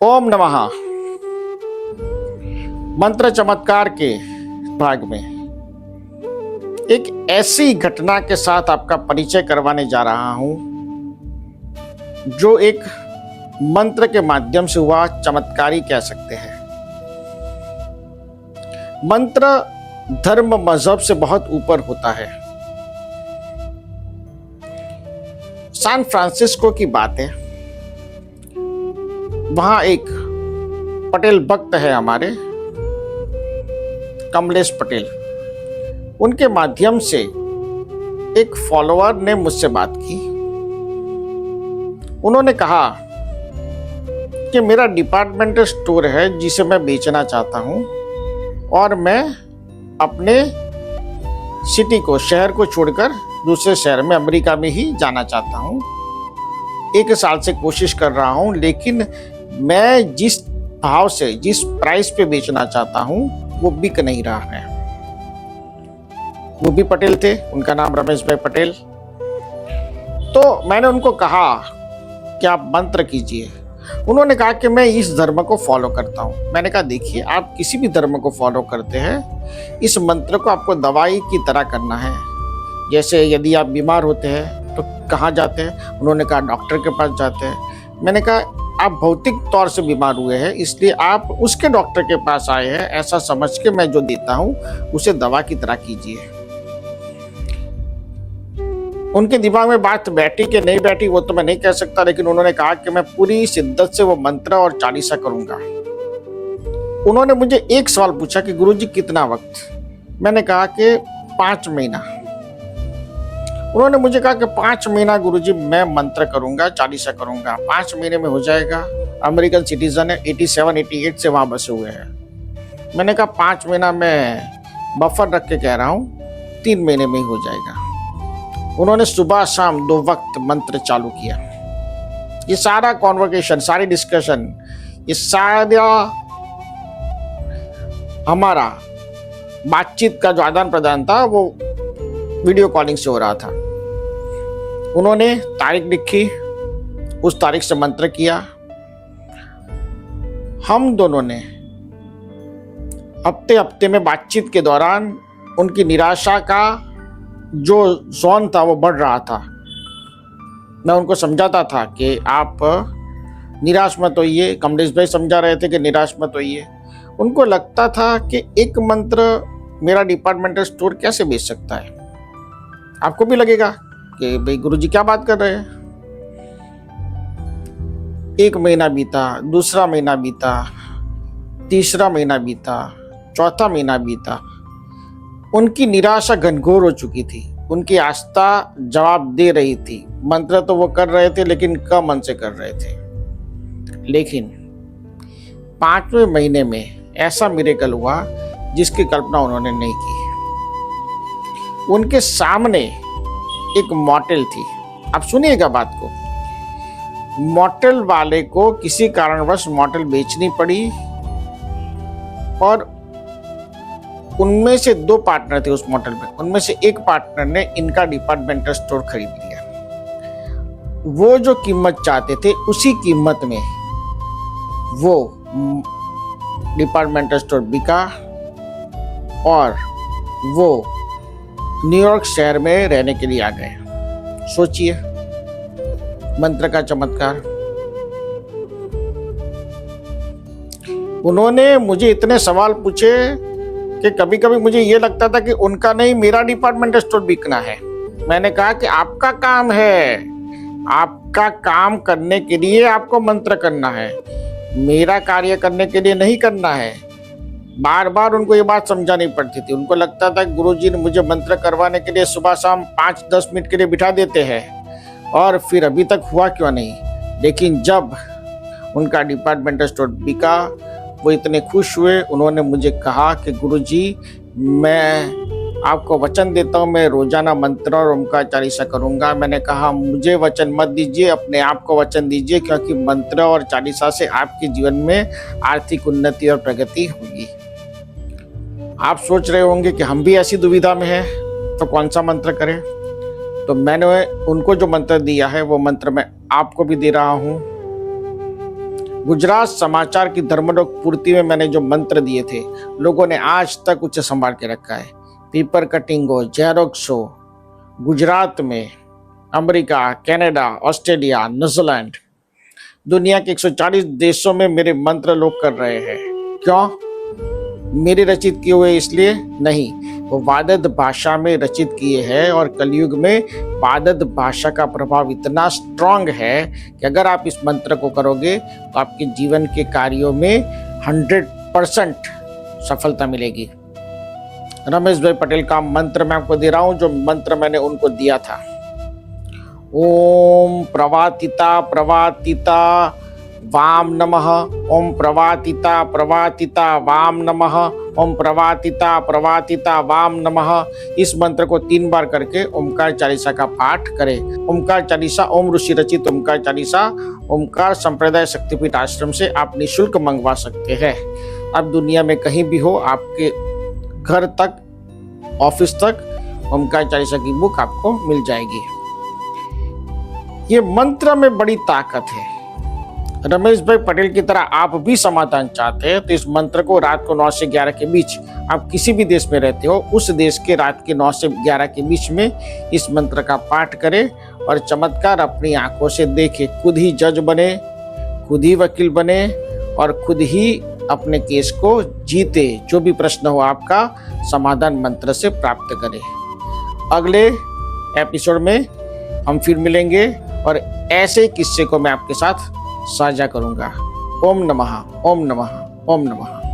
ओम नमः। मंत्र चमत्कार के भाग में एक ऐसी घटना के साथ आपका परिचय करवाने जा रहा हूं जो एक मंत्र के माध्यम से हुआ चमत्कारी कह सकते हैं। मंत्र धर्म मजहब से बहुत ऊपर होता है। सैन फ्रांसिस्को की बात है। वहां एक पटेल भक्त है हमारे, कमलेश पटेल। उनके माध्यम से एक फॉलोअर ने मुझसे बात की। उन्होंने कहा कि मेरा डिपार्टमेंटल स्टोर है जिसे मैं बेचना चाहता हूं और मैं अपने सिटी को, शहर को छोड़कर दूसरे शहर में, अमेरिका में ही जाना चाहता हूं। 1 साल से कोशिश कर रहा हूं, लेकिन मैं जिस भाव से, जिस प्राइस पे बेचना चाहता हूं वो बिक नहीं रहा है। वो भी पटेल थे, उनका नाम रमेश भाई पटेल। तो मैंने उनको कहा कि आप मंत्र कीजिए। उन्होंने कहा कि मैं इस धर्म को फॉलो करता हूं। मैंने कहा देखिए, आप किसी भी धर्म को फॉलो करते हैं, इस मंत्र को आपको दवाई की तरह करना है। जैसे यदि आप बीमार होते हैं तो कहाँ जाते हैं? उन्होंने कहा डॉक्टर के पास जाते हैं। मैंने कहा आप भौतिक तौर से बीमार हुए हैं, इसलिए आप उसके डॉक्टर के पास आए हैं, ऐसा समझ के मैं जो देता हूं उसे दवा की तरह कीजिए। उनके दिमाग में बात बैठी कि नहीं बैठी वो तो मैं नहीं कह सकता, लेकिन उन्होंने कहा कि मैं पूरी शिद्दत से वो मंत्र और चालीसा करूंगा। उन्होंने मुझे एक सवाल पूछा कि गुरुजी कितना वक्त? मैंने कहा कि 5 महीना। उन्होंने मुझे कहा कि 5 महीना गुरुजी मैं मंत्र करूंगा, चालीसा करूंगा, 5 महीने में हो जाएगा। अमेरिकन सिटीजन है, 87-88 से वहां बसे हुए हैं। मैंने कहा 5 महीना मैं बफर रख के कह रहा हूं, 3 महीने में ही हो जाएगा। उन्होंने सुबह शाम 2 वक्त मंत्र चालू किया। ये सारा कॉन्वर्सेशन, सारी डिस्कशन, ये सारा हमारा बातचीत का जो आदान प्रदान था वो वीडियो कॉलिंग से हो रहा था। उन्होंने तारीख लिखी, उस तारीख से मंत्र किया। हम दोनों ने हफ्ते में बातचीत के दौरान उनकी निराशा का जो जोन था वो बढ़ रहा था। मैं उनको समझाता था कि आप निराश मत होइए। कमलेश भाई समझा रहे थे कि निराश मत होइए। उनको लगता था कि एक मंत्र मेरा डिपार्टमेंटल स्टोर कैसे बेच सकता है। आपको भी लगेगा कि भाई गुरुजी क्या बात कर रहे हैं। 1 महीना बीता, दूसरा महीना बीता, तीसरा महीना बीता, चौथा महीना बीता। उनकी निराशा घनघोर हो चुकी थी। उनकी आस्था जवाब दे रही थी। मंत्र तो वो कर रहे थे, लेकिन कम मन से कर रहे थे। लेकिन 5वें महीने में ऐसा मिरेकल हुआ जिसकी कल्पना उन्होंने नहीं की। उनके सामने एक मॉडल थी। आप सुनिएगा बात को। मॉडल वाले को किसी कारणवश मॉडल बेचनी पड़ी और उनमें से 2 पार्टनर थे उस मॉडल में। उनमें से एक पार्टनर ने इनका डिपार्टमेंटल स्टोर खरीद लिया। वो जो कीमत चाहते थे उसी कीमत में वो डिपार्टमेंटल स्टोर बिका और वो न्यूयॉर्क शहर में रहने के लिए आ गए। सोचिए मंत्र का चमत्कार। उन्होंने मुझे इतने सवाल पूछे कि कभी कभी मुझे ये लगता था कि उनका नहीं, मेरा डिपार्टमेंटल स्टोर बिकना है। मैंने कहा कि आपका काम है, आपका काम करने के लिए आपको मंत्र करना है, मेरा कार्य करने के लिए नहीं करना है। बार बार उनको ये बात समझानी पड़ती थी। उनको लगता था गुरुजी ने मुझे मंत्र करवाने के लिए सुबह शाम 5-10 मिनट के लिए बिठा देते हैं और फिर अभी तक हुआ क्यों नहीं। लेकिन जब उनका डिपार्टमेंटल स्टोर बिका, वो इतने खुश हुए। उन्होंने मुझे कहा कि गुरुजी मैं आपको वचन देता हूँ, मैं रोजाना मंत्र और ओमकार चालीसा करूंगा। मैंने कहा मुझे वचन मत दीजिए, अपने आप को वचन दीजिए, क्योंकि मंत्र और चालीसा से आपके जीवन में आर्थिक उन्नति और प्रगति होगी। आप सोच रहे होंगे कि हम भी ऐसी दुविधा में हैं तो कौन सा मंत्र करें। तो मैंने उनको जो मंत्र दिया है वो मंत्र मैं आपको भी दे रहा हूँ। गुजरात समाचार की धर्मलोक पूर्ति में मैंने जो मंत्र दिए थे, लोगों ने आज तक उसे संभाल के रखा है। पेपर कटिंग हो, जेरोक्स हो, गुजरात में, अमेरिका, कनाडा, ऑस्ट्रेलिया, न्यूजीलैंड, दुनिया के 140 देशों में मेरे मंत्र लोग कर रहे हैं। क्यों? मेरे रचित किए हुए इसलिए नहीं, वो वादद भाषा में रचित किए हैं और कलयुग में वादद भाषा का प्रभाव इतना स्ट्रांग है कि अगर आप इस मंत्र को करोगे तो आपके जीवन के कार्यों में 100% सफलता मिलेगी। रमेश भाई पटेल का मंत्र मैं आपको दे रहा हूं, जो मंत्र मैंने उनको दिया था। ओम प्रवातिता प्रवातिता वाम नमः, ओम प्रवातिता प्रवातिता वाम नमः, ओम प्रवातिता प्रवातिता वाम नमः। इस मंत्र को 3 बार करके ओमकार चालीसा का पाठ करें। ओमकार चालीसा ओम ऋषि रचित ओमकार चालीसा ओमकार संप्रदाय शक्तिपीठ आश्रम से आप निःशुल्क मंगवा सकते हैं। अब दुनिया में कहीं भी हो, आपके घर तक, ऑफिस तक ओमकार चालीसा की बुक आपको मिल जाएगी। ये मंत्र में बड़ी ताकत है। रमेश भाई पटेल की तरह आप भी समाधान चाहते हैं तो इस मंत्र को रात को 9 से 11 के बीच, आप किसी भी देश में रहते हो, उस देश के रात के 9 से 11 के बीच में इस मंत्र का पाठ करें और चमत्कार अपनी आंखों से देखें। खुद ही जज बने, खुद ही वकील बने और खुद ही अपने केस को जीते। जो भी प्रश्न हो आपका समाधान मंत्र से प्राप्त करें। अगले एपिसोड में हम फिर मिलेंगे और ऐसे किस्से को मैं आपके साथ साझा करूंगा। ओम नमः, ओम नमः, ओम नमः।